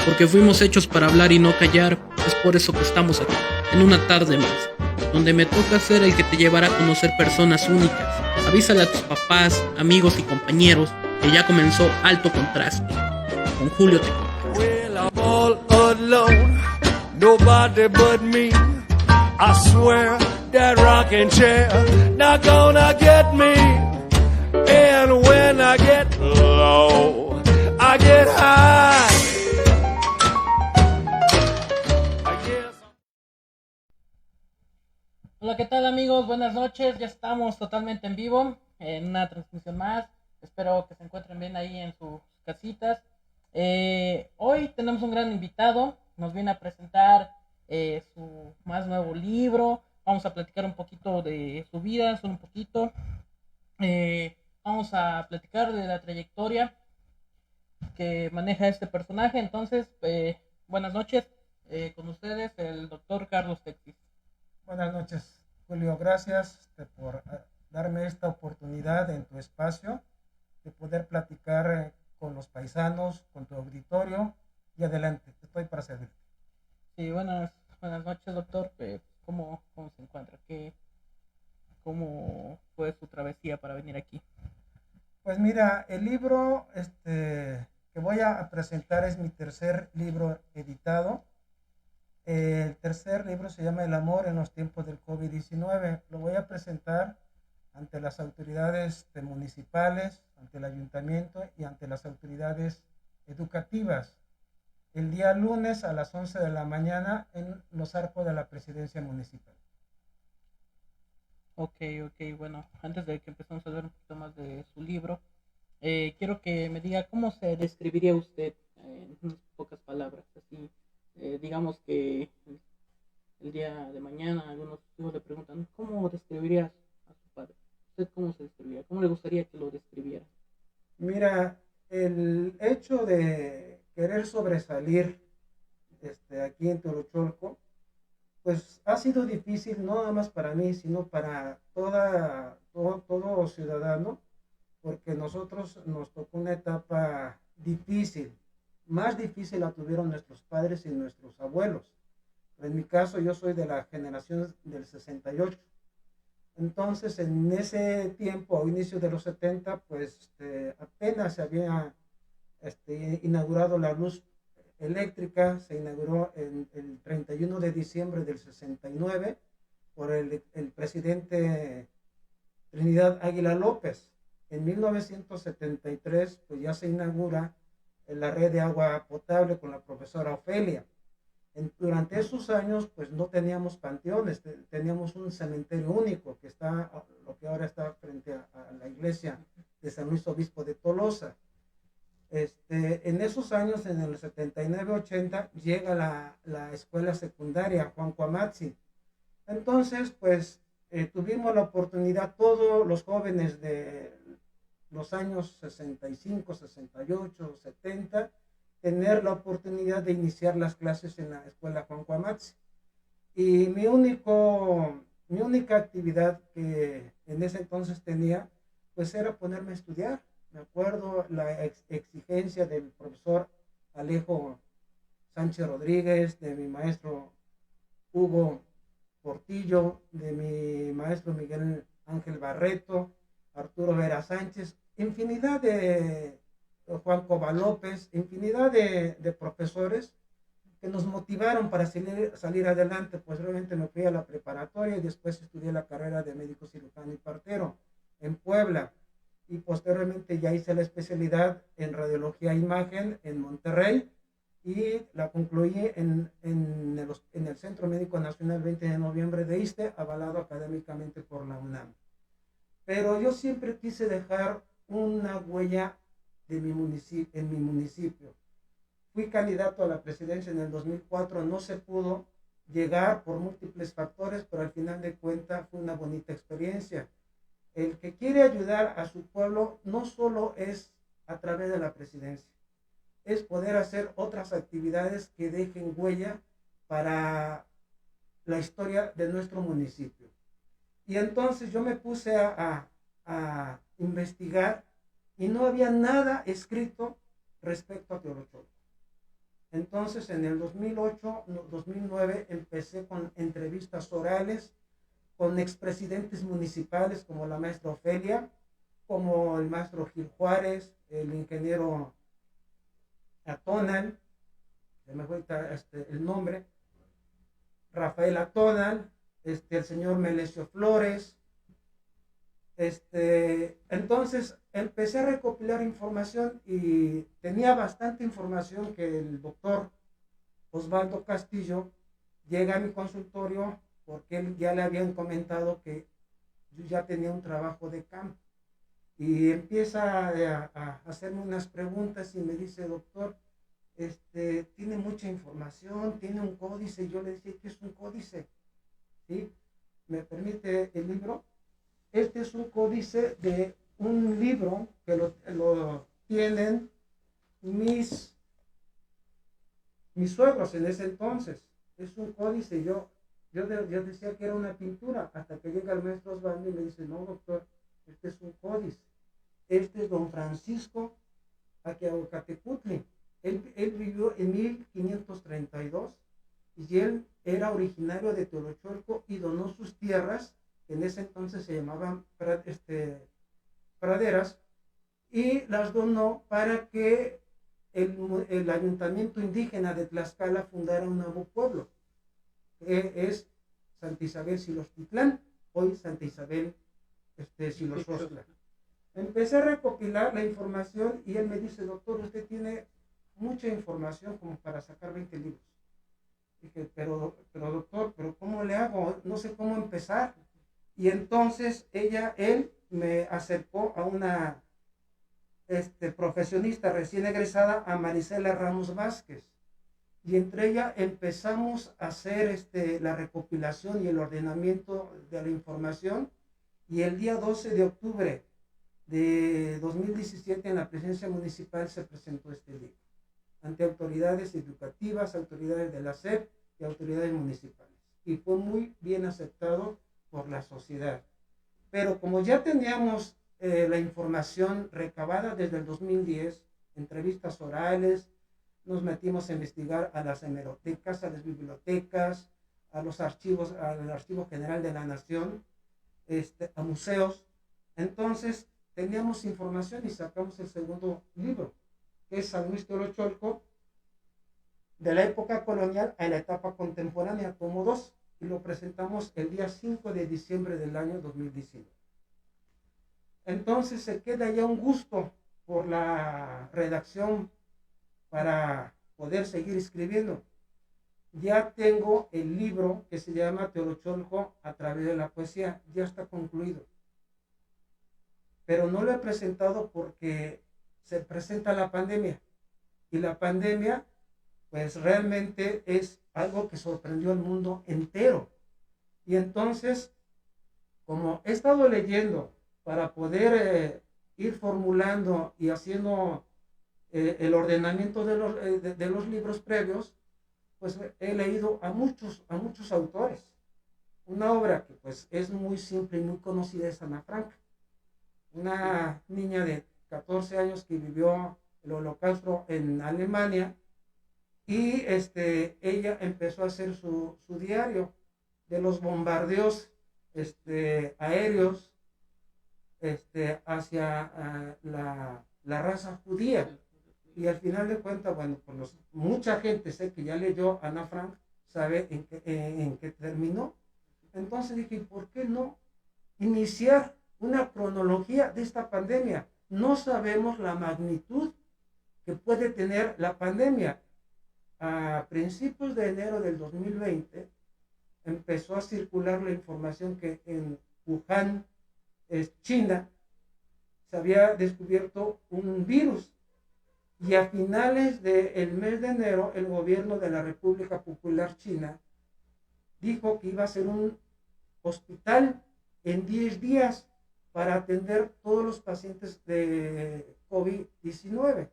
Porque fuimos hechos para hablar y no callar, es por eso que estamos aquí, en una tarde más, donde me toca ser el que te llevará a conocer personas únicas. Avísale a tus papás, amigos y compañeros que ya comenzó Alto Contraste, con Julio Tecón. Well, I'm all alone, nobody but me. I swear that rocking chair not gonna get me. And when I get low, I get high. Hola, ¿qué tal amigos? Buenas noches, ya estamos totalmente en vivo, en una transmisión más. Espero que se encuentren bien ahí en sus casitas. Hoy tenemos un gran invitado, nos viene a presentar su más nuevo libro. Vamos a platicar un poquito de su vida, solo un poquito. Vamos a platicar de la trayectoria que maneja este personaje. Entonces, buenas noches, con ustedes el doctor Carlos Texis. Buenas noches, Julio. Gracias por darme esta oportunidad en tu espacio de poder platicar con los paisanos, con tu auditorio, y adelante, estoy para servirte. Sí, buenas noches, doctor. ¿Cómo se encuentra? ¿Cómo fue su travesía para venir aquí? Pues mira, el libro que voy a presentar es mi tercer libro editado. El tercer libro se llama El amor en los tiempos del COVID-19. Lo voy a presentar ante las autoridades municipales, ante el ayuntamiento y ante las autoridades educativas el día lunes a las 11 de la mañana en los arcos de la presidencia municipal. Ok, bueno, antes de que empecemos a hablar un poquito más de su libro, quiero que me diga cómo se describiría usted en unas pocas palabras, así. Digamos que el día de mañana algunos hijos le preguntan ¿cómo describirías a su padre? ¿Usted cómo se describiría? ¿Cómo le gustaría que lo describiera? Mira, el hecho de querer sobresalir aquí en Torocholco, pues ha sido difícil no nada más para mí, sino para todo ciudadano, porque nosotros nos tocó una etapa difícil. Más difícil la tuvieron nuestros padres y nuestros abuelos. En mi caso, yo soy de la generación del 68. Entonces, en ese tiempo, a inicio de los 70, pues apenas se había inaugurado la luz eléctrica, se inauguró el 31 de diciembre del 69 por el presidente Trinidad Águila López. En 1973, pues ya se inaugura la red de agua potable con la profesora Ofelia. Durante esos años, pues no teníamos panteones, teníamos un cementerio único que está, lo que ahora está frente a la iglesia de San Luis Obispo de Tolosa. En esos años, en el 79-80, llega la escuela secundaria Juan Cuamatzi. Entonces, pues tuvimos la oportunidad, todos los jóvenes de los años 65, 68, 70, tener la oportunidad de iniciar las clases en la escuela Juan Cuamatzi. Y mi única actividad que en ese entonces tenía, pues era ponerme a estudiar. Me acuerdo la exigencia del profesor Alejo Sánchez Rodríguez, de mi maestro Hugo Portillo, de mi maestro Miguel Ángel Barreto, Arturo Vera Sánchez, infinidad de Juan Cova López, infinidad de profesores que nos motivaron para salir adelante. Pues realmente me fui a la preparatoria y después estudié la carrera de médico cirujano y partero en Puebla, y posteriormente ya hice la especialidad en radiología e imagen en Monterrey y la concluí en el Centro Médico Nacional 20 de noviembre de ISSSTE, avalado académicamente por la UNAM. Pero yo siempre quise dejar una huella en mi municipio. Fui candidato a la presidencia en el 2004, no se pudo llegar por múltiples factores, pero al final de cuentas fue una bonita experiencia. El que quiere ayudar a su pueblo no solo es a través de la presidencia, es poder hacer otras actividades que dejen huella para la historia de nuestro municipio. Y entonces yo me puse a investigar y no había nada escrito respecto a Teolocholco. Entonces en el 2008-2009 empecé con entrevistas orales con expresidentes municipales como la maestra Ofelia, como el maestro Gil Juárez, el ingeniero Atonal, se me fue el nombre, Rafael Atonal, el señor Melesio Flores. Entonces empecé a recopilar información y tenía bastante información que el doctor Osvaldo Castillo llega a mi consultorio porque él ya le habían comentado que yo ya tenía un trabajo de campo. Y empieza a hacerme unas preguntas y me dice, doctor, tiene mucha información, tiene un códice. Y yo le decía, ¿qué es un códice? ¿Sí? ¿Me permite el libro? Este es un códice de un libro que lo tienen mis suegros en ese entonces. Es un códice. Yo decía que era una pintura, hasta que llega el maestro Osvaldo y me dice, no, doctor, este es un códice. Este es don Francisco Aquiaucatecutli. Él vivió en 1532 y él era originario de Teolocholco y donó sus tierras, que en ese entonces se llamaban praderas, y las donó para que el ayuntamiento indígena de Tlaxcala fundara un nuevo pueblo, que es Santa Isabel Xiloxtitlán, hoy Santa Isabel Xiloxostla. Empecé a recopilar la información y él me dice, doctor, usted tiene mucha información como para sacar 20 libros. Dije, pero doctor, ¿pero cómo le hago? No sé cómo empezar. Y entonces él me acercó a una profesionista recién egresada, a Marisela Ramos Vázquez. Y entre ella empezamos a hacer la recopilación y el ordenamiento de la información. Y el día 12 de octubre de 2017 en la presidencia municipal se presentó este libro ante autoridades educativas, autoridades de la SEP y autoridades municipales. Y fue muy bien aceptado por la sociedad. Pero como ya teníamos la información recabada desde el 2010, entrevistas orales, nos metimos a investigar a las hemerotecas, a las bibliotecas, a los archivos, al Archivo General de la Nación, a museos. Entonces teníamos información y sacamos el segundo libro, que es San Luis Teolocholco, de la época colonial a la etapa contemporánea, tomo 2, y lo presentamos el día 5 de diciembre del año 2019. Entonces se queda ya un gusto por la redacción para poder seguir escribiendo. Ya tengo el libro que se llama Teolocholco a través de la poesía, ya está concluido. Pero no lo he presentado porque se presenta la pandemia. Y la pandemia, pues realmente es algo que sorprendió al mundo entero. Y entonces, como he estado leyendo para poder ir formulando y haciendo el ordenamiento de los libros previos, pues he leído a muchos autores. Una obra que pues es muy simple y muy conocida es Ana Frank, una niña de 14 años que vivió el Holocausto en Alemania, y ella empezó a hacer su diario de los bombardeos aéreos hacia la raza judía. Y al final de cuentas, bueno, pues mucha gente sé que ya leyó Ana Frank, sabe en qué terminó. Entonces dije, ¿por qué no iniciar una cronología de esta pandemia? No sabemos la magnitud que puede tener la pandemia. A principios de enero del 2020 empezó a circular la información que en Wuhan, China, se había descubierto un virus. Y a finales del mes de enero, el gobierno de la República Popular China dijo que iba a ser un hospital en 10 días para atender todos los pacientes de COVID-19.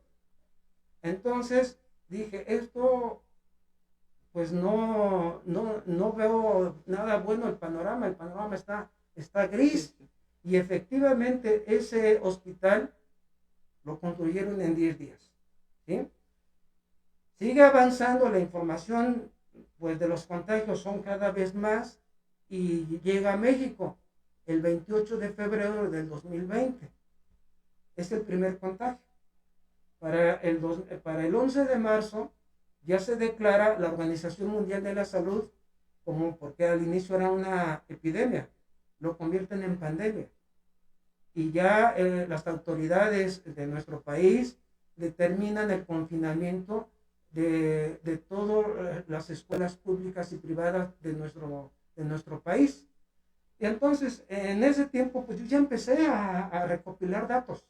Entonces dije, esto pues no veo nada bueno el panorama está gris. Y efectivamente ese hospital lo construyeron en 10 días. ¿Sí? Sigue avanzando la información, pues de los contagios son cada vez más, y llega a México el 28 de febrero del 2020. Es el primer contagio. Para el 11 de marzo ya se declara la Organización Mundial de la Salud como, porque al inicio era una epidemia, lo convierten en pandemia. Y ya las autoridades de nuestro país determinan el confinamiento de todas las escuelas públicas y privadas de nuestro país. Y entonces, en ese tiempo, pues yo ya empecé a recopilar datos,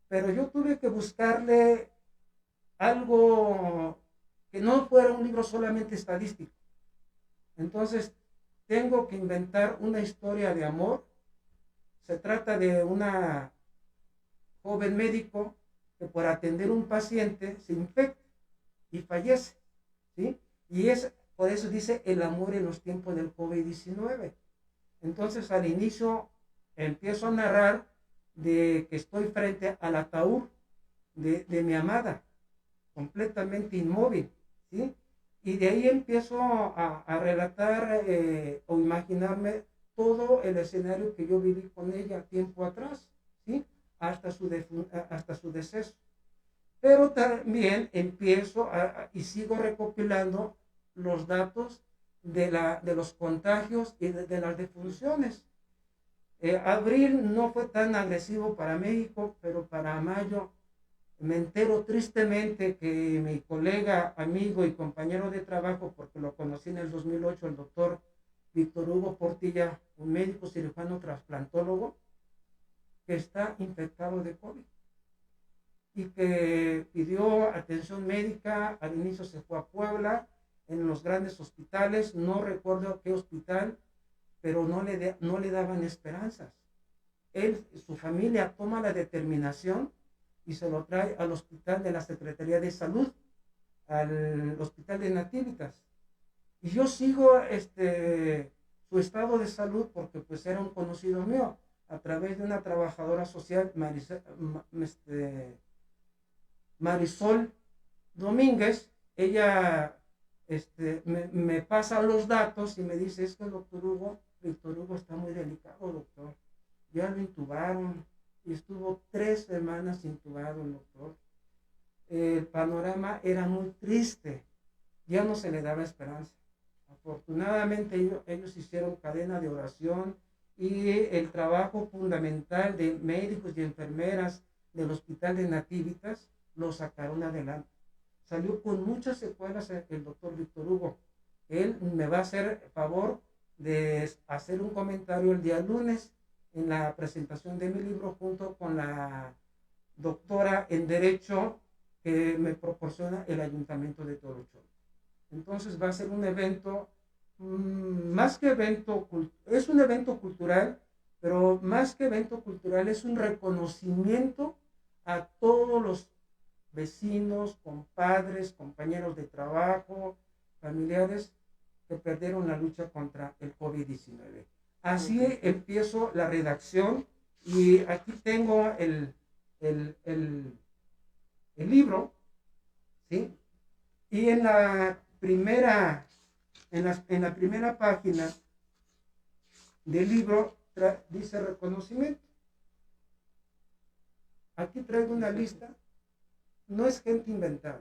pero yo tuve que buscarle algo que no fuera un libro solamente estadístico. Entonces, tengo que inventar una historia de amor. Se trata de una joven médico que por atender un paciente se infecta y fallece, ¿sí? Y por eso dice el amor en los tiempos del COVID-19. Entonces al inicio empiezo a narrar de que estoy frente al ataúd de mi amada, completamente inmóvil, ¿sí? Y de ahí empiezo a relatar o imaginarme todo el escenario que yo viví con ella tiempo atrás, ¿sí? Hasta su deceso. Pero también empiezo y sigo recopilando los datos de los contagios y de las defunciones. Abril no fue tan agresivo para México, pero para mayo me entero tristemente que mi colega, amigo y compañero de trabajo, porque lo conocí en el 2008, el doctor Víctor Hugo Portilla, un médico cirujano trasplantólogo, que está infectado de COVID y que pidió atención médica. Al inicio se fue a Puebla, en los grandes hospitales, no recuerdo qué hospital, pero no le daban esperanzas. Su familia toma la determinación y se lo trae al hospital de la Secretaría de Salud, al hospital de Nativitas. Y yo sigo su estado de salud porque pues era un conocido mío, a través de una trabajadora social, Marisol Domínguez. Ella me pasa los datos y me dice, es que el doctor Hugo Víctor Hugo está muy delicado, doctor. Ya lo intubaron y estuvo 3 semanas intubado, doctor. El panorama era muy triste, ya no se le daba esperanza. Afortunadamente ellos hicieron cadena de oración y el trabajo fundamental de médicos y enfermeras del Hospital de Nativitas lo sacaron adelante. Salió con muchas secuelas el doctor Víctor Hugo. Él me va a hacer favor de hacer un comentario el día lunes en la presentación de mi libro junto con la doctora en Derecho que me proporciona el Ayuntamiento de Tolochón. Entonces va a ser un evento, más que evento, es un evento cultural, pero más que evento cultural es un reconocimiento a todos los vecinos, compadres, compañeros de trabajo, familiares que perdieron la lucha contra el COVID-19. Así empiezo la redacción y aquí tengo el libro, ¿sí? Y en la primera página del libro dice reconocimiento. Aquí traigo una lista. No es gente inventada,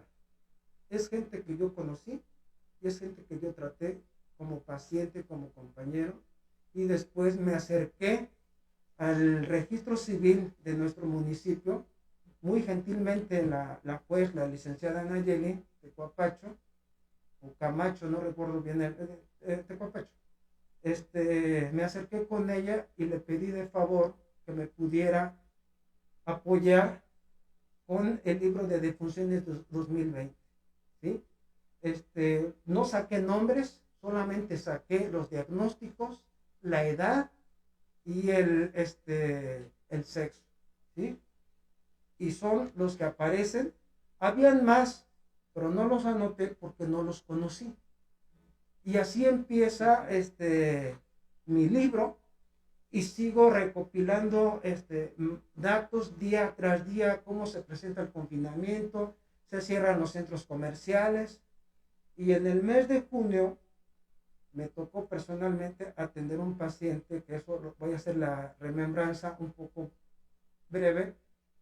es gente que yo conocí y es gente que yo traté como paciente, como compañero, y después me acerqué al registro civil de nuestro municipio. Muy gentilmente la juez, la licenciada Nayeli Tecuapacho, o Camacho, no recuerdo bien, Tecuapacho, me acerqué con ella y le pedí de favor que me pudiera apoyar con el libro de defunciones 2020, ¿sí? No saqué nombres, solamente saqué los diagnósticos, la edad y el sexo, ¿sí? Y son los que aparecen. Habían más, pero no los anoté porque no los conocí. Y así empieza mi libro y sigo recopilando datos día tras día, cómo se presenta el confinamiento, se cierran los centros comerciales. Y en el mes de junio me tocó personalmente atender a un paciente, que eso voy a hacer la remembranza un poco breve,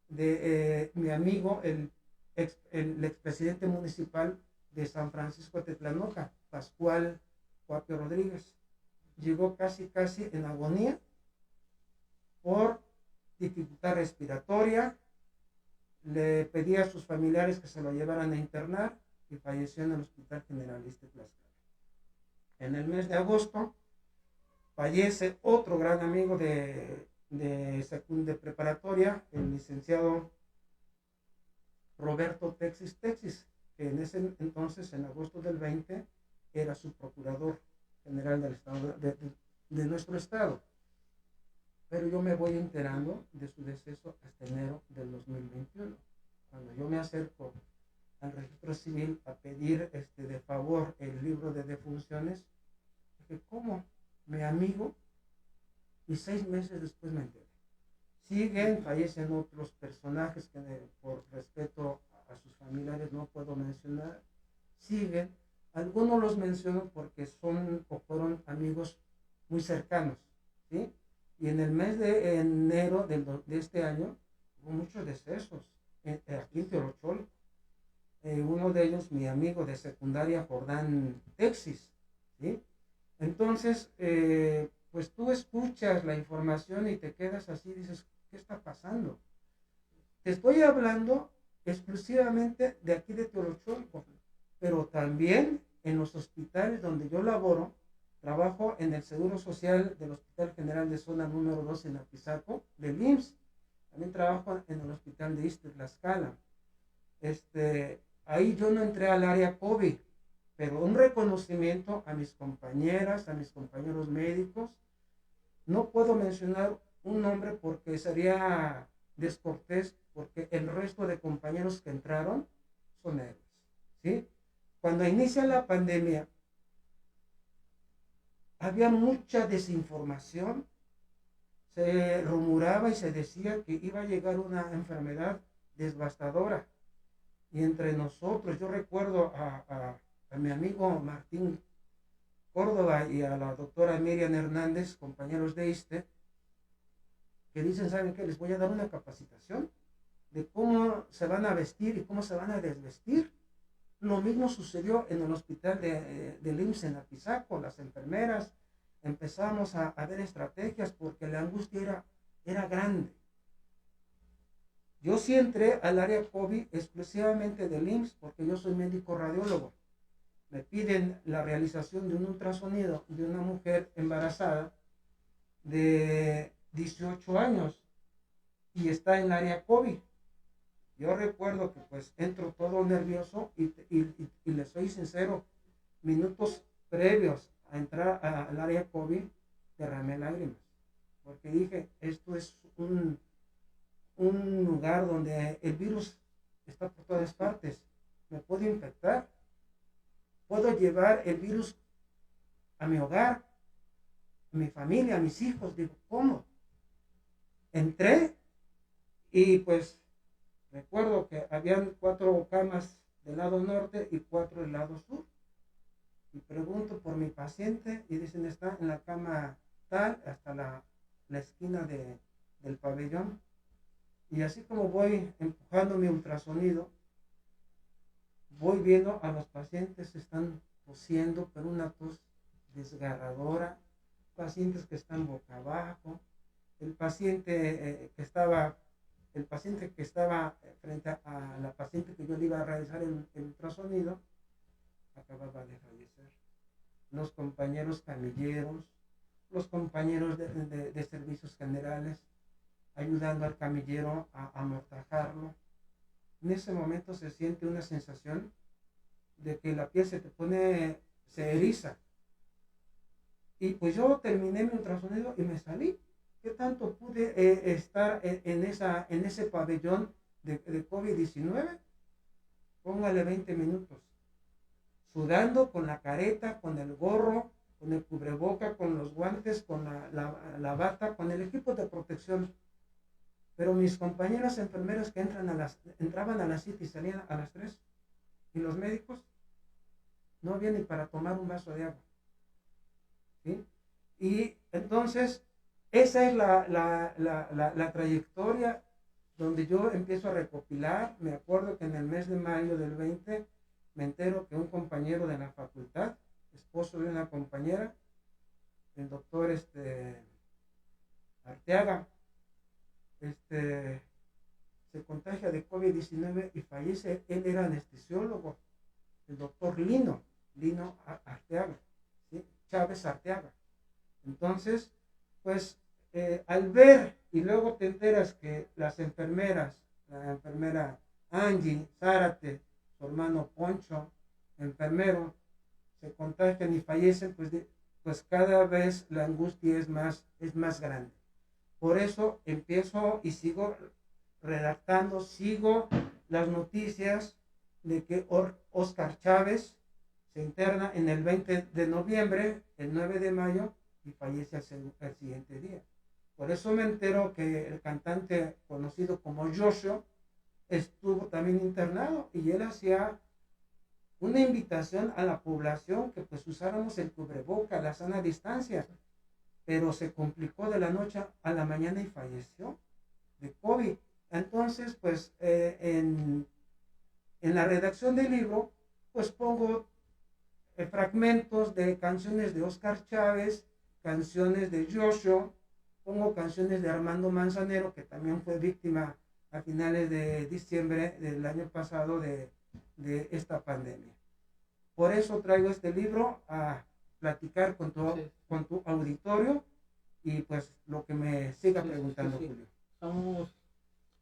de mi amigo, el expresidente municipal de San Francisco Tetlanoca, Pascual Cuapio Rodríguez. Llegó casi en agonía por dificultad respiratoria. Le pedí a sus familiares que se lo llevaran a internar y falleció en el Hospital Generalista de Tlaxcala. En el mes de agosto fallece otro gran amigo de preparatoria, el licenciado Roberto Texis, que en ese entonces, en agosto del 20, era su procurador general del estado, de nuestro estado. Pero yo me voy enterando de su deceso hasta enero del 2021. Cuando yo me acerco al registro civil a pedir de favor el libro de defunciones, dije, ¿cómo? Mi amigo, y 6 meses después me enteré. Fallecen otros personajes que por respeto a sus familiares no puedo mencionar. Algunos los menciono porque son o fueron amigos muy cercanos, ¿sí? Y en el mes de enero de este año hubo muchos decesos aquí en Teolochol. Uno de ellos, mi amigo de secundaria, Jordán Texis, ¿sí? Entonces, pues tú escuchas la información y te quedas así, dices, ¿qué está pasando? Te estoy hablando exclusivamente de aquí de Teolochol, pero también en los hospitales donde yo laboro. Trabajo en el Seguro Social del Hospital General de Zona número 2 en Apizaco, del IMSS. También trabajo en el Hospital de Ixtle, Tlaxcala. Ahí yo no entré al área COVID, pero un reconocimiento a mis compañeras, a mis compañeros médicos. No puedo mencionar un nombre porque sería descortés, porque el resto de compañeros que entraron son héroes, ¿sí? Cuando inicia la pandemia, había mucha desinformación. Se rumoraba y se decía que iba a llegar una enfermedad devastadora. Y entre nosotros, yo recuerdo a mi amigo Martín Córdoba y a la doctora Miriam Hernández, compañeros de ISSSTE, que dicen, ¿saben qué? Les voy a dar una capacitación de cómo se van a vestir y cómo se van a desvestir. Lo mismo sucedió en el hospital del IMSS en Apizaco. Las enfermeras empezamos a ver estrategias porque la angustia era grande. Yo sí entré al área COVID exclusivamente del IMSS porque yo soy médico radiólogo. Me piden la realización de un ultrasonido de una mujer embarazada de 18 años y está en el área COVID. Yo recuerdo que pues entro todo nervioso y les soy sincero, minutos previos a entrar al área COVID derramé lágrimas, porque dije, esto es un lugar donde el virus está por todas partes, me puedo infectar, puedo llevar el virus a mi hogar, a mi familia, a mis hijos. Digo, ¿cómo? Entré y pues recuerdo que habían 4 camas del lado norte y 4 del lado sur. Y pregunto por mi paciente y dicen, está en la cama tal, hasta la esquina del pabellón. Y así como voy empujando mi ultrasonido, voy viendo a los pacientes que están tosiendo, pero una tos desgarradora, pacientes que están boca abajo, el paciente que estaba frente a la paciente que yo le iba a realizar el ultrasonido, acababa de fallecer. Los compañeros camilleros, los compañeros de servicios generales, ayudando al camillero a amortajarlo. En ese momento se siente una sensación de que la piel se eriza. Y pues yo terminé mi ultrasonido y me salí. ¿Qué tanto pude estar en ese pabellón de COVID-19? Póngale 20 minutos. Sudando, con la careta, con el gorro, con el cubreboca, con los guantes, con la bata, con el equipo de protección. Pero mis compañeras enfermeras que entraban a las 7 y salían a las 3, y los médicos no había ni para tomar un vaso de agua. ¿Sí? Y entonces, esa es la trayectoria donde yo empiezo a recopilar. Me acuerdo que en el mes de mayo del 20 me entero que un compañero de la facultad, esposo de una compañera, el doctor Arteaga, se contagia de COVID-19 y fallece. Él era anestesiólogo, el doctor Lino Arteaga, ¿sí? Chávez Arteaga. Entonces, pues al ver, y luego te enteras que las enfermeras, la enfermera Angie Zárate, su hermano Poncho, enfermero, se contagian y fallecen, pues cada vez la angustia es más grande. Por eso empiezo y sigo redactando, sigo las noticias de que Oscar Chávez se interna en el 20 de noviembre, el 9 de mayo, y fallece el siguiente día. Por eso me entero que el cantante conocido como Joshua estuvo también internado, y él hacía una invitación a la población que pues usáramos el cubreboca, la sana distancia, pero se complicó de la noche a la mañana y falleció de COVID. Entonces, pues en la redacción del libro, pues pongo fragmentos de canciones de Oscar Chávez, canciones de Joshua, pongo canciones de Armando Manzanero, que también fue víctima a finales de diciembre del año pasado de esta pandemia. Por eso traigo este libro a platicar con tu auditorio y pues lo que me siga preguntando, sí. Julio.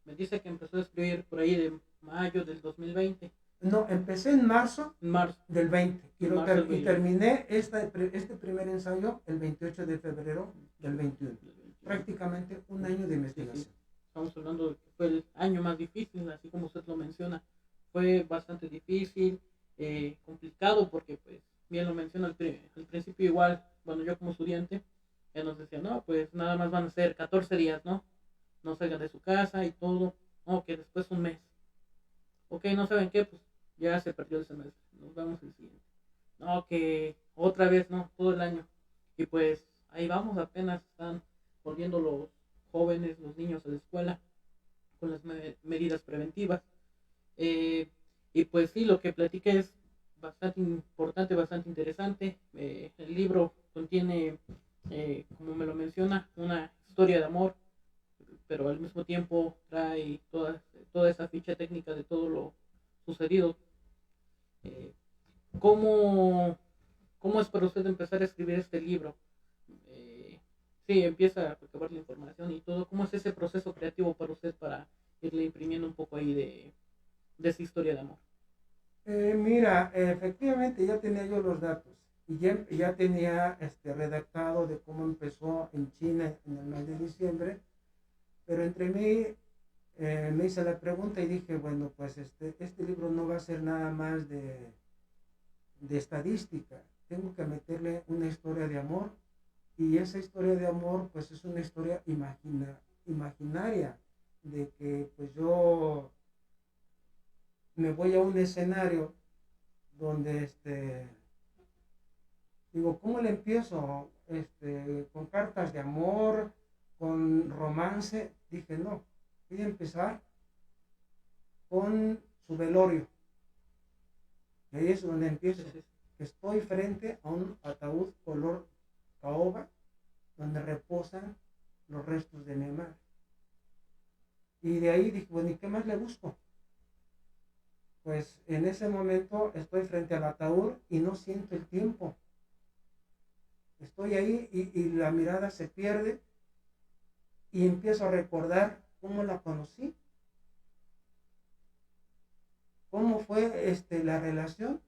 Me dice que empezó a escribir por ahí de mayo del 2020. No, empecé en marzo del 20 y terminé este primer ensayo el 28 de febrero del 21. Prácticamente un año de investigación. Sí. Estamos hablando de que fue el año más difícil, así como usted lo menciona. Fue bastante difícil, complicado, porque pues bien lo menciona al principio, igual, bueno, yo como estudiante, él nos decía, no, pues nada más van a ser 14 días, ¿no? No salgan de su casa y todo, no, que después un mes. Ok, no saben qué, pues ya se perdió el semestre, nos vemos el siguiente. No, que otra vez, ¿no? Todo el año. Y pues ahí vamos, apenas están volviendo los jóvenes, los niños a la escuela con las medidas preventivas. Eh, y pues sí, lo que platiqué es bastante importante, bastante interesante. El libro contiene, como me lo menciona, una historia de amor, pero al mismo tiempo trae toda esa ficha técnica de todo lo sucedido. Eh, ¿cómo, ¿Cómo es para usted empezar a escribir este libro? Eh, sí, empieza a recabar la información y todo. ¿Cómo es ese proceso creativo para usted para irle imprimiendo un poco ahí de esa historia de amor? Mira, efectivamente ya tenía yo los datos y ya tenía redactado de cómo empezó en China en el mes de diciembre, pero entre mí me hice la pregunta y dije, bueno, pues este libro no va a ser nada más de estadística, tengo que meterle una historia de amor y esa historia de amor pues es una historia imaginaria de que pues yo me voy a un escenario donde digo, ¿cómo le empiezo? Con cartas de amor, con romance. Dije, no, voy a empezar con su velorio. Y ahí es donde empiezo. Estoy frente a un ataúd color caoba, donde reposan los restos de mi madre. Y de ahí dije, bueno, ¿y qué más le busco? Pues en ese momento estoy frente al ataúd y no siento el tiempo. Estoy ahí y la mirada se pierde y empiezo a recordar cómo la conocí, cómo fue la relación.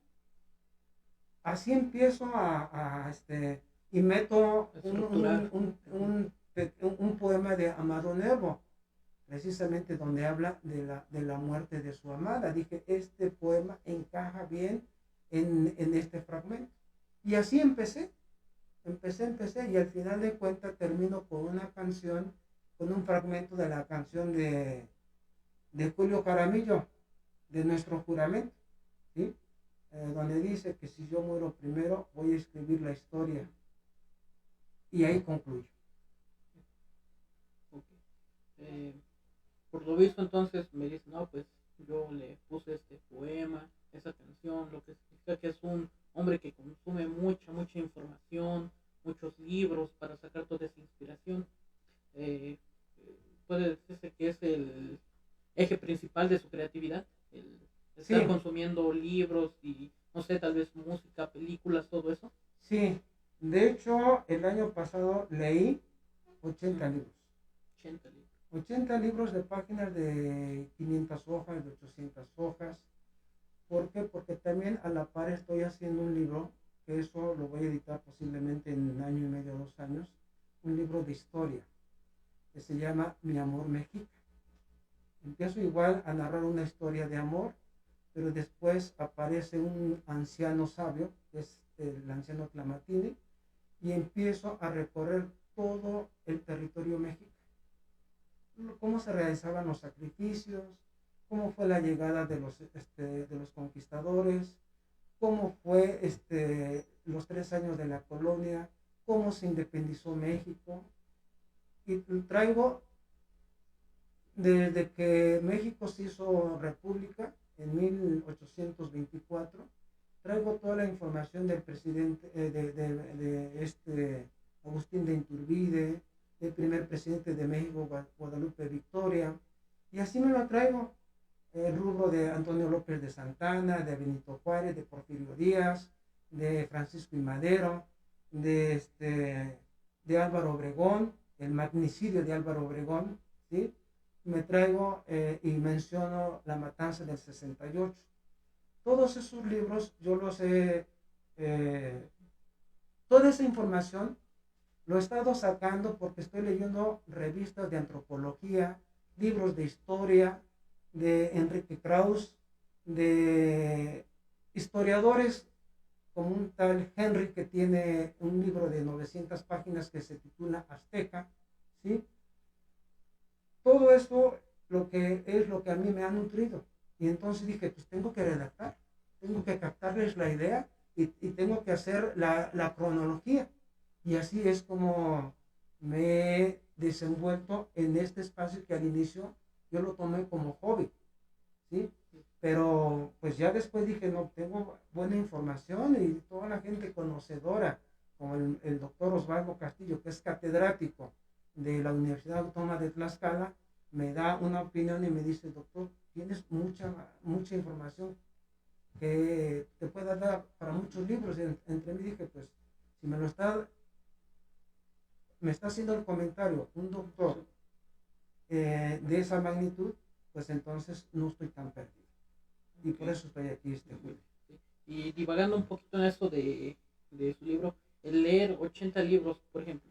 Así empiezo y meto un poema de Amado Nervo, precisamente donde habla de la muerte de su amada. Dije, este poema encaja bien en este fragmento. Y así empecé, y al final de cuentas termino con una canción, con un fragmento de la canción de Julio Jaramillo, de Nuestro Juramento, ¿sí? Donde dice que si yo muero primero, voy a escribir la historia. Y ahí concluyo. Okay. Por lo visto entonces me dice, no, pues yo le puse este poema, esa canción, lo que significa que es un hombre que consume mucha información, muchos libros para sacar toda esa inspiración. Eh, Puede decirse que es el eje principal de su creatividad, el estar Sí, consumiendo libros y, no sé, tal vez música, películas, todo eso. sí. De hecho, el año pasado leí 80 libros. 80 libros. 80 libros de páginas de 500 hojas, de 800 hojas. ¿Por qué? Porque también a la par estoy haciendo un libro, que eso lo voy a editar posiblemente en un año y medio, 2 años, un libro de historia, que se llama Mi Amor Mexica. Empiezo igual a narrar una historia de amor, pero después aparece un anciano sabio, que es el anciano Tlamatini, y empiezo a recorrer todo el territorio mexicano. Cómo se realizaban los sacrificios, cómo fue la llegada de los conquistadores, cómo fue los 3 años de la colonia, cómo se independizó México. Y traigo desde que México se hizo república en 1824, traigo toda la información del presidente, de Agustín de Iturbide, el primer presidente de México, Guadalupe Victoria, y así me lo traigo. El rubro de Antonio López de Santana, de Benito Juárez, de Porfirio Díaz, de Francisco I. Madero, de Álvaro Obregón, el magnicidio de Álvaro Obregón, ¿sí? Me traigo y menciono la matanza del 68. Todos esos libros yo los he, toda esa información lo he estado sacando porque estoy leyendo revistas de antropología, libros de historia, de Enrique Krauss, de historiadores como un tal Henry que tiene un libro de 900 páginas que se titula Azteca, ¿sí? Todo esto lo que a mí me ha nutrido. Y entonces dije, pues tengo que redactar, tengo que captarles la idea y tengo que hacer la cronología. Y así es como me he desenvuelto en este espacio que al inicio yo lo tomé como hobby, ¿sí? Pero pues ya después dije, no, tengo buena información y toda la gente conocedora, como el doctor Osvaldo Castillo, que es catedrático de la Universidad Autónoma de Tlaxcala, me da una opinión y me dice, doctor, tienes mucha información que te puede dar para muchos libros. Entre mí dije, pues, si me está haciendo el comentario un doctor de esa magnitud, pues entonces no estoy tan perdido. Y por eso estoy aquí, Julio. Y divagando un poquito en eso de su libro, el leer 80 libros, por ejemplo,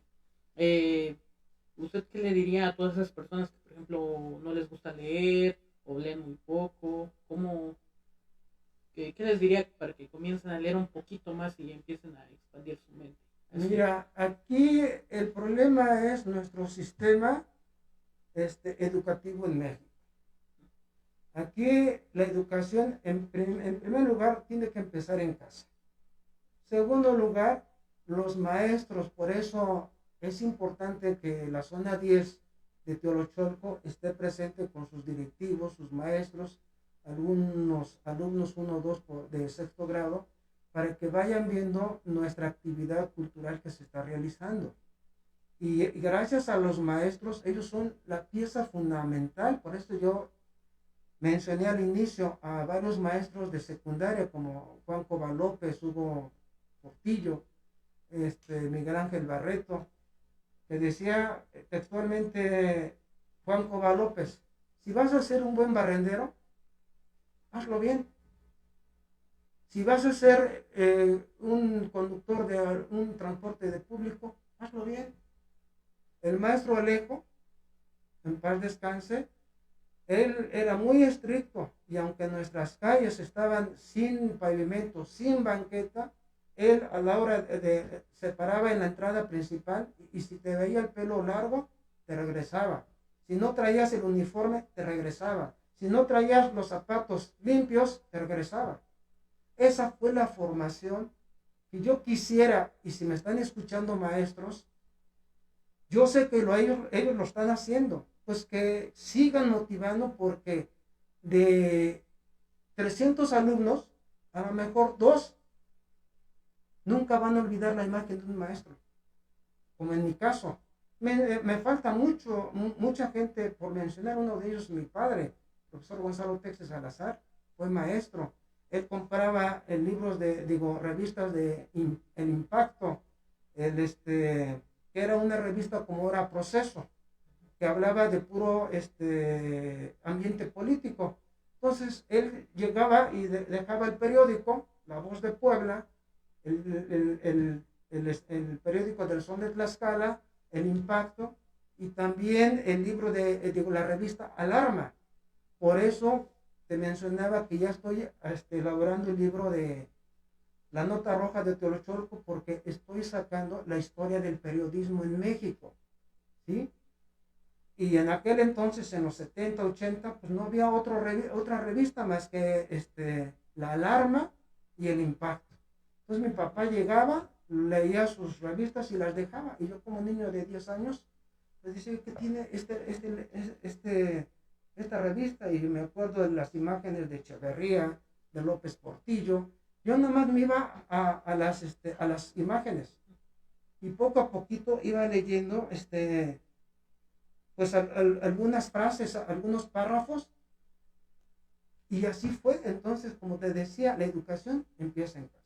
¿usted qué le diría a todas esas personas que, por ejemplo, no les gusta leer o leen muy poco? ¿Qué les diría para que comiencen a leer un poquito más y empiecen a expandir su mente? Mira, aquí el problema es nuestro sistema educativo en México. Aquí la educación, en primer lugar, tiene que empezar en casa. Segundo lugar, los maestros. Por eso es importante que la zona 10 de Teolocholco esté presente con sus directivos, sus maestros, algunos alumnos 1 o 2 de sexto grado, para que vayan viendo nuestra actividad cultural que se está realizando. Y gracias a los maestros, ellos son la pieza fundamental. Por eso yo mencioné al inicio a varios maestros de secundaria como Juan Cobalópez, Hugo Portillo, Miguel Ángel Barreto, que decía textualmente Juan Cobalópez, si vas a ser un buen barrendero, hazlo bien. Si vas a ser un conductor de un transporte de público, hazlo bien. El maestro Alejo, en paz descanse, él era muy estricto y aunque nuestras calles estaban sin pavimento, sin banqueta, él a la hora se paraba en la entrada principal y si te veía el pelo largo, te regresaba. Si no traías el uniforme, te regresaba. Si no traías los zapatos limpios, te regresaba. Esa fue la formación que yo quisiera, y si me están escuchando maestros, yo sé que ellos lo están haciendo, pues que sigan motivando porque de 300 alumnos, a lo mejor 2 nunca van a olvidar la imagen de un maestro, como en mi caso. Me falta mucha gente, por mencionar uno de ellos, mi padre, profesor Gonzalo Texas Salazar, fue maestro. Él compraba revistas de El Impacto, que era una revista como era Proceso, que hablaba de puro ambiente político. Entonces él llegaba y dejaba el periódico, La Voz de Puebla, el periódico del Sol de Tlaxcala, El Impacto, y también el libro de la revista Alarma. Por eso te mencionaba que ya estoy elaborando el libro de La Nota Roja de Teolocholco, porque estoy sacando la historia del periodismo en México, ¿sí? Y en aquel entonces, en los 70, 80, pues no había otra revista más que La Alarma y El Impacto. Entonces mi papá llegaba, leía sus revistas y las dejaba. Y yo como niño de 10 años, pues decía, ¿qué tiene esta revista? Y me acuerdo de las imágenes de Echeverría, de López Portillo. Yo nomás me iba a las imágenes. Y poco a poquito iba leyendo pues algunas frases, algunos párrafos, y así fue. Entonces, como te decía, la educación empieza en casa.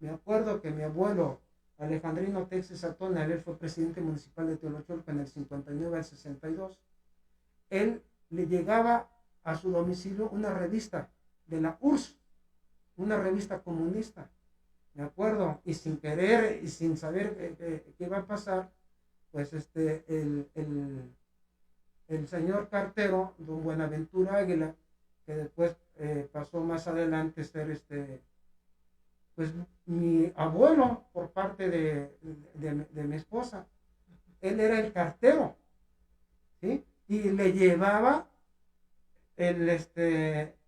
Me acuerdo que mi abuelo Alejandrino Texas Atona, él fue presidente municipal de Teolocholco en el 59 al 62, él le llegaba a su domicilio una revista de la URSS, una revista comunista, me acuerdo, y sin querer y sin saber qué iba a pasar, pues el señor cartero, don Buenaventura Águila, que después pasó más adelante a ser pues mi abuelo por parte de mi esposa. Él era el cartero, ¿sí? Y le llevaba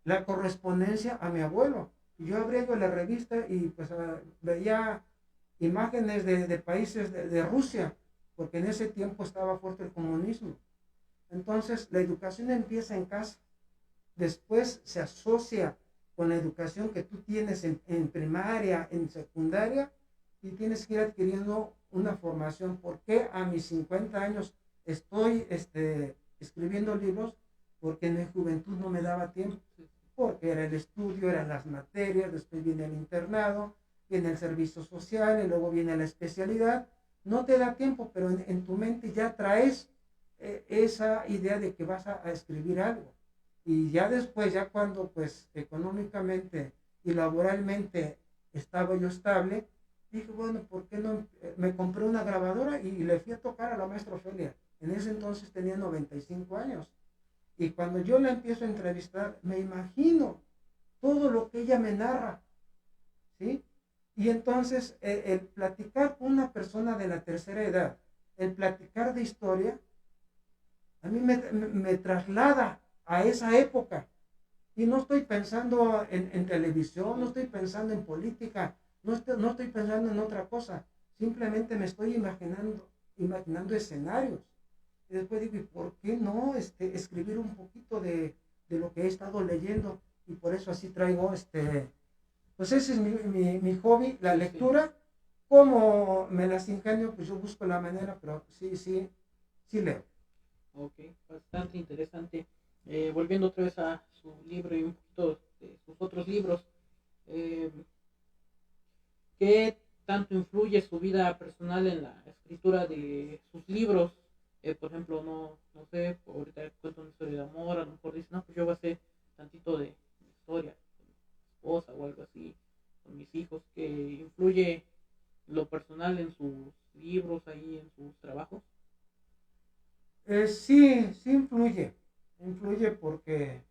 la correspondencia a mi abuelo. Y yo abría yo la revista y pues veía imágenes de países de Rusia, porque en ese tiempo estaba fuerte el comunismo. Entonces la educación empieza en casa, después se asocia con la educación que tú tienes en primaria, en secundaria, y tienes que ir adquiriendo una formación. ¿Por qué a mis 50 años estoy escribiendo libros? Porque en mi juventud no me daba tiempo, porque era el estudio, eran las materias, después viene el internado, viene el servicio social y luego viene la especialidad. No te da tiempo, pero en tu mente ya traes esa idea de que vas a escribir algo. Y ya después, ya cuando pues económicamente y laboralmente estaba yo estable, dije, bueno, ¿por qué no? Me compré una grabadora y le fui a tocar a la maestra Ofelia. En ese entonces tenía 95 años. Y cuando yo la empiezo a entrevistar, me imagino todo lo que ella me narra, ¿sí? Y entonces el platicar con una persona de la tercera edad, el platicar de historia, a mí me traslada a esa época. Y no estoy pensando en televisión, no estoy pensando en política, no estoy pensando en otra cosa. Simplemente me estoy imaginando escenarios. Y después digo, ¿y por qué no escribir un poquito de lo que he estado leyendo? Y por eso así traigo, pues ese es mi hobby, la lectura. ¿Cómo me las ingenio? Pues yo busco la manera, pero sí leo. Ok, bastante interesante. Volviendo otra vez a su libro y un poquito de sus otros libros, eh, ¿qué tanto influye su vida personal en la escritura de sus libros? Por ejemplo, no sé, ahorita cuento una historia de amor, a lo mejor dice, no, pues yo voy a hacer tantito de historia con mi esposa o algo así, con mis hijos, que influye lo personal en sus libros, ahí en sus trabajos. Sí influye porque,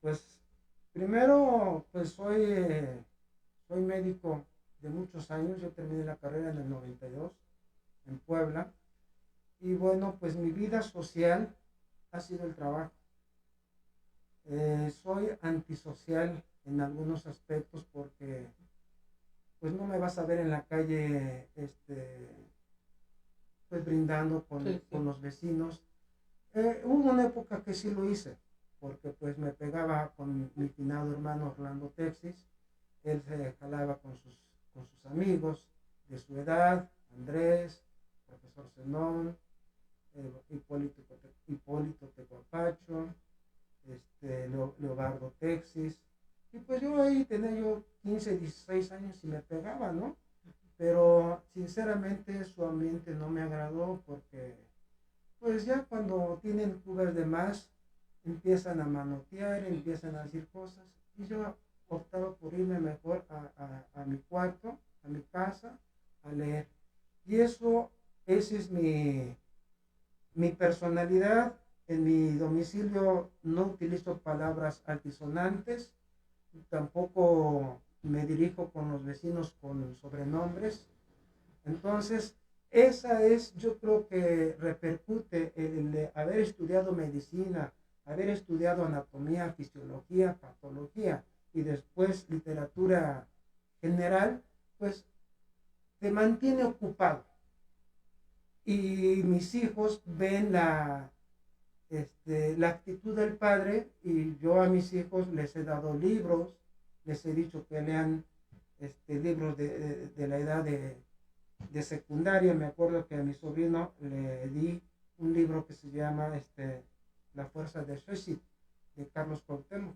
pues, primero, pues soy médico de muchos años, yo terminé la carrera en el 92 en Puebla, y bueno, pues mi vida social ha sido el trabajo. Soy antisocial en algunos aspectos porque, pues, no me vas a ver en la calle, pues, brindando Sí, sí. con los vecinos. Hubo una época que sí lo hice, porque pues me pegaba con mi finado hermano Orlando Texis, él se jalaba con sus amigos de su edad, Andrés, profesor Zenón, Hipólito Tecuapacho, Leobardo Texis, y pues yo ahí tenía yo 15, 16 años y me pegaba, ¿no? Pero sinceramente su ambiente no me agradó porque pues ya cuando tienen cubas de más, empiezan a manotear, empiezan a decir cosas. Y yo optaba por irme mejor a mi cuarto, a mi casa, a leer. Y esa es mi personalidad. En mi domicilio no utilizo palabras altisonantes, tampoco me dirijo con los vecinos con sobrenombres. Entonces, esa es, yo creo que repercute el haber estudiado medicina, haber estudiado anatomía, fisiología, patología y después literatura general, pues te mantiene ocupado. Y mis hijos ven la actitud del padre y yo a mis hijos les he dado libros, les he dicho que lean libros de la edad de secundaria. Me acuerdo que a mi sobrino le di un libro que se llama La fuerza de Sheshit, de Carlos Cuauhtémoc.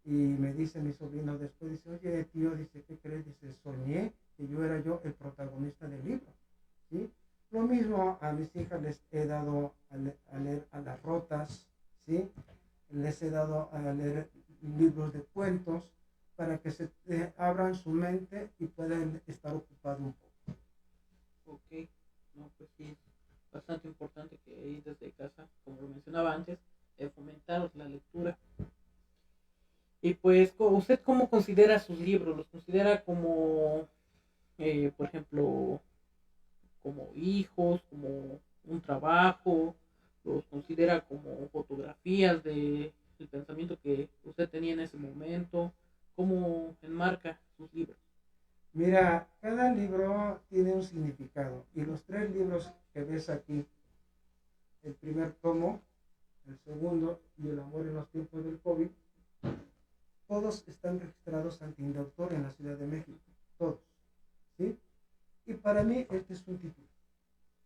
Y me dice mi sobrino después, dice, oye tío, dice, ¿qué crees? Dice, soñé que yo era yo el protagonista del libro, ¿sí? Lo mismo a mis hijas les he dado a leer a las rotas, ¿sí? Les he dado a leer libros de cuentos para que se abran su mente y puedan estar ocupados un poco. Ok, no, pues sí, es bastante importante que ahí desde casa, como lo mencionaba antes, fomentar la lectura. Y pues, ¿usted cómo considera sus libros? ¿Los considera como, por ejemplo, como hijos, como un trabajo? ¿Los considera como fotografías de el pensamiento que usted tenía en ese momento? cómo enmarca sus libros. Mira, cada libro tiene un significado y los 3 libros que ves aquí, el primer tomo, el segundo y el amor en los tiempos del COVID, todos están registrados ante Indautor en la Ciudad de México, todos, ¿sí? Y para mí este es un título,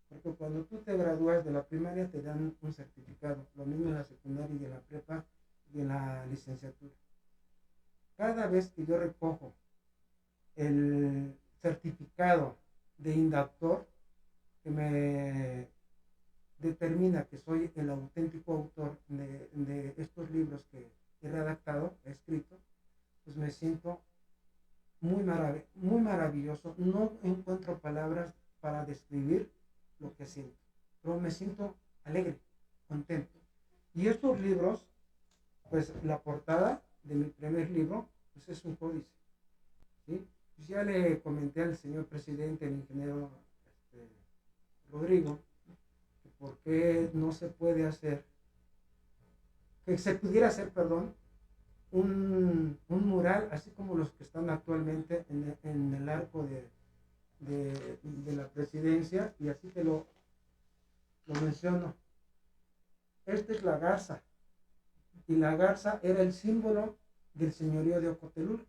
porque cuando tú te gradúas de la primaria te dan un certificado, lo mismo en la secundaria y en la prepa y en la licenciatura. Cada vez que yo recojo el certificado de Indautor, que me determina que soy el auténtico autor de estos libros que he redactado, he escrito, pues me siento muy maravilloso. No encuentro palabras para describir lo que siento, pero me siento alegre, contento. Y estos libros, pues la portada de mi primer libro, pues es un códice, ¿sí? Pues ya le comenté al señor presidente, el ingeniero Rodrigo, que por qué no se puede hacer, que se pudiera hacer, perdón, un mural, así como los que están actualmente en el arco de la presidencia, y así te lo menciono. Esta es la garza, y la garza era el símbolo del señorío de Ocotelulco.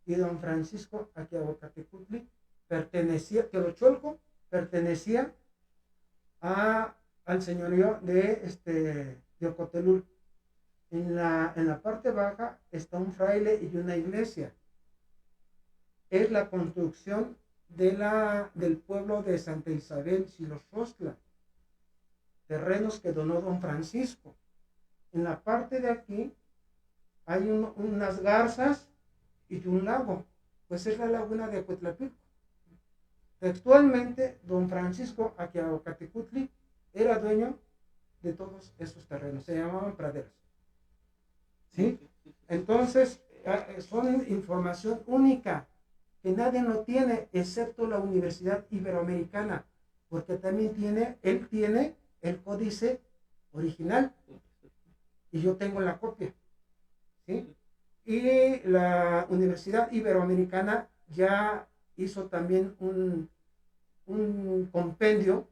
Y don Francisco Aquiahuacatecutli Teolocholco pertenecía al señorío de Ocotelulco. En la parte baja está un fraile y una iglesia. Es la construcción del pueblo de Santa Isabel Xiloxostla, terrenos que donó don Francisco. En la parte de aquí hay unas garzas y un lago, pues es la laguna de Coatlapilco. Textualmente, don Francisco Aquiahuacatecutli era dueño de todos esos terrenos, se llamaban praderas. ¿Sí? Entonces, son información única que nadie lo tiene, excepto la Universidad Iberoamericana, porque también él tiene el códice original y yo tengo la copia, ¿sí? Y la Universidad Iberoamericana ya hizo también un compendio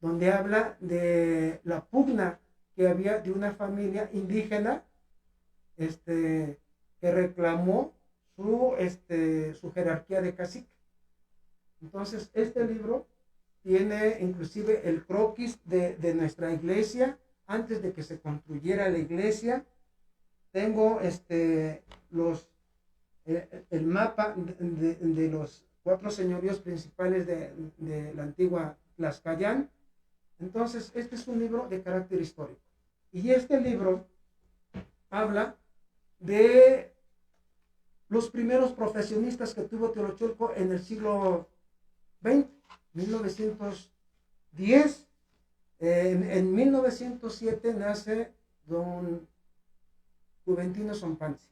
donde habla de la pugna que había de una familia indígena que reclamó su jerarquía de cacique. Entonces, este libro tiene inclusive el croquis de nuestra iglesia, antes de que se construyera la iglesia. Tengo el mapa de los 4 señoríos principales de la antigua Tlaxcayán. Entonces, este es un libro de carácter histórico. Y este libro habla de los primeros profesionistas que tuvo Teolocholco en el siglo XX, 1910. En 1907 nace don Juventino Sompanzi.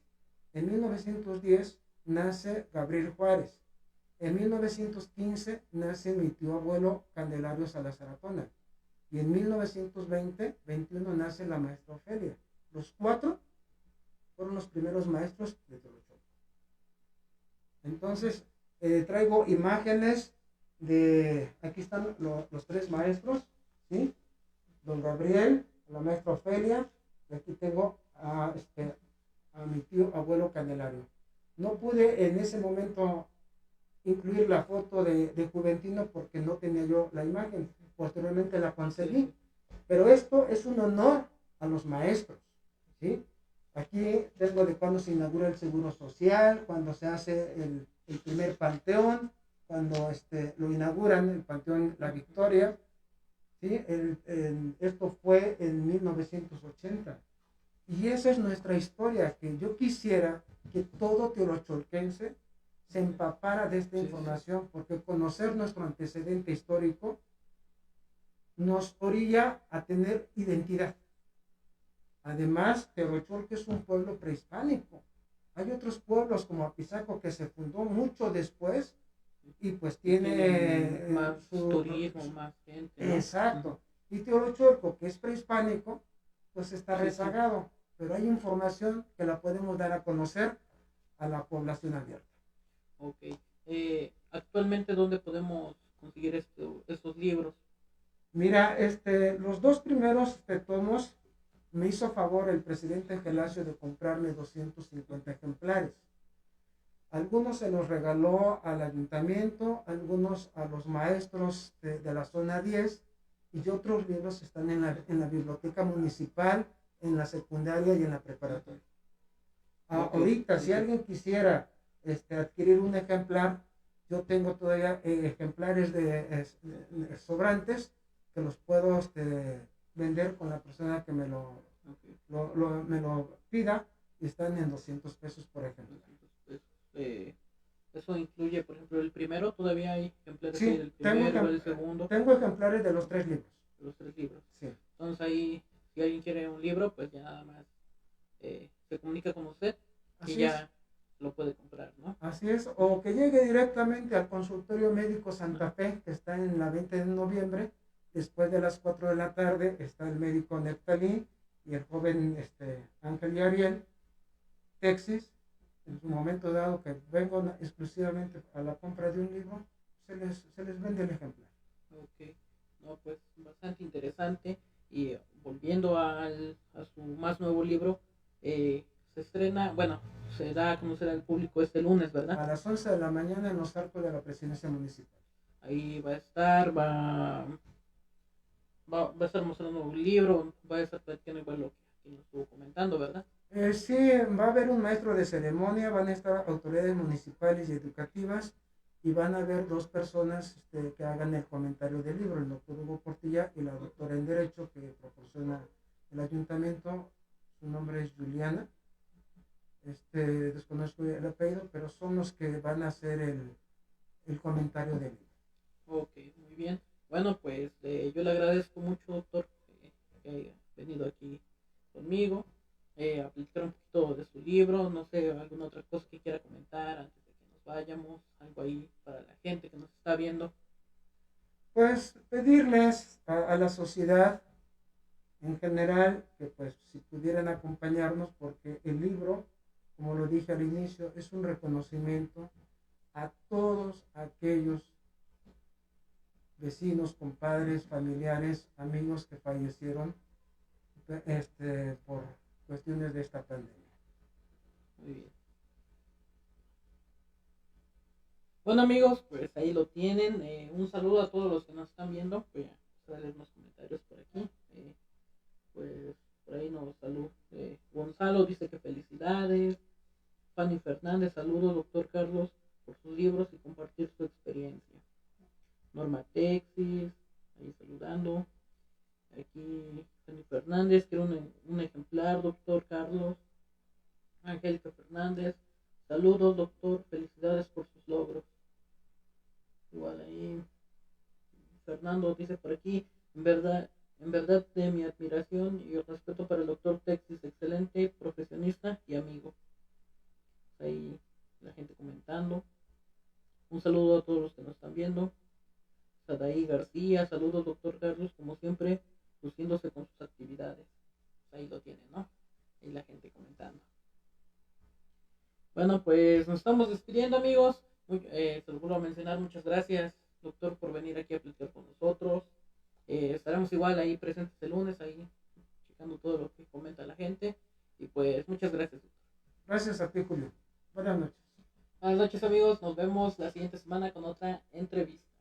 En 1910 nace Gabriel Juárez. En 1915 nace mi tío abuelo Candelario Salazar Atona. Y en 1921 nace la maestra Ofelia. Los 4 fueron los primeros maestros de Teolocholco. Entonces, traigo imágenes aquí están los 3 maestros, ¿sí? Don Gabriel, la maestra Ofelia, y aquí tengo a mi tío abuelo Candelario. No pude en ese momento incluir la foto de Juventino porque no tenía yo la imagen, posteriormente la conseguí, pero esto es un honor a los maestros, ¿sí? Aquí tengo de cuando se inaugura el Seguro Social, cuando se hace el primer panteón, cuando lo inauguran, el Panteón La Victoria, ¿sí? Esto fue en 1980. Y esa es nuestra historia, que yo quisiera que todo teolocholquense se empapara de esta información, porque conocer nuestro antecedente histórico nos orilla a tener identidad. Además, Teolocholco es un pueblo prehispánico. Hay otros pueblos como Apizaco que se fundó mucho después y pues tiene más turismo, más gente, ¿no? Exacto. Y Teolocholco, que es prehispánico, pues está rezagado, pero hay información que la podemos dar a conocer a la población abierta. Ok. Actualmente, ¿dónde podemos conseguir estos libros? Mira, los dos primeros tomos me hizo favor el presidente Gelasio de comprarme 250 ejemplares. Algunos se los regaló al ayuntamiento, algunos a los maestros de la zona 10 y otros libros están en la biblioteca municipal, en la secundaria y en la preparatoria. Ahorita, si alguien quisiera adquirir un ejemplar, yo tengo todavía ejemplares de sobrantes que los puedo vender con la persona que me lo pida y están en 200 pesos por ejemplo. Eso incluye, por ejemplo, el primero, todavía hay ejemplares Sí, del primero, del segundo. Tengo ejemplares de los 3 libros. Los 3 libros. Sí. Entonces ahí, si alguien quiere un libro, pues ya nada más se comunica con usted y ya lo puede comprar, ¿no? Así es, o que llegue directamente al consultorio médico Santa Fe, que está en la 20 de noviembre, después de las 4 de la tarde, está el médico Neftalí y el joven Ángel y Ariel, Texas. En su momento dado que vengo exclusivamente a la compra de un libro, se les vende el ejemplar. Ok, no, pues bastante interesante. Y volviendo a su más nuevo libro, se estrena, bueno, se da a conocer al público este lunes, ¿verdad? A las 11 de la mañana en los arcos de la presidencia municipal. Ahí va a estar, va a estar mostrando un libro, va a estar platicando igual lo que nos estuvo comentando, ¿verdad? Sí, va a haber un maestro de ceremonia, van a estar autoridades municipales y educativas y van a haber 2 personas que hagan el comentario del libro, el doctor Hugo Portilla y la doctora en Derecho que proporciona el ayuntamiento. Su nombre es Juliana, desconozco el apellido, pero son los que van a hacer el comentario del libro. Ok, muy bien. Bueno, pues yo le agradezco mucho, doctor, que haya venido aquí conmigo. A platicar un poquito de su libro, no sé, alguna otra cosa que quiera comentar antes de que nos vayamos, algo ahí para la gente que nos está viendo. Pues pedirles a la sociedad en general que pues si pudieran acompañarnos, porque el libro, como lo dije al inicio, es un reconocimiento a todos aquellos vecinos, compadres, familiares, amigos que fallecieron por cuestiones de esta pandemia. Muy bien. Bueno amigos, pues ahí lo tienen. Un saludo a todos los que nos están viendo. Voy a leer unos comentarios por aquí. Pues por ahí nos saluda. Gonzalo dice que felicidades. Fanny Fernández, saludos doctor Carlos por sus libros y compartir su experiencia. Norma Texis, ahí saludando. Aquí Fanny Fernández, quiero un ejemplar, doctor Carlos. Angélica Fernández, saludos doctor, felicidades por sus logros. Igual ahí Fernando dice por aquí, en verdad de mi admiración y el respeto para el doctor Texis, excelente profesionista y amigo. Ahí la gente comentando. Un saludo a todos los que nos están viendo. Sadaí García, saludos doctor Carlos, como siempre, luciéndose con sus actividades. Ahí lo tienen, ¿no? Ahí la gente comentando. Bueno, pues nos estamos despidiendo amigos. Se lo vuelvo a mencionar, muchas gracias doctor por venir aquí a platicar con nosotros. Estaremos igual ahí presentes el lunes, ahí checando todo lo que comenta la gente. Y pues muchas gracias doctor. Gracias a ti Julio. Buenas noches. Buenas noches amigos, nos vemos la siguiente semana con otra entrevista.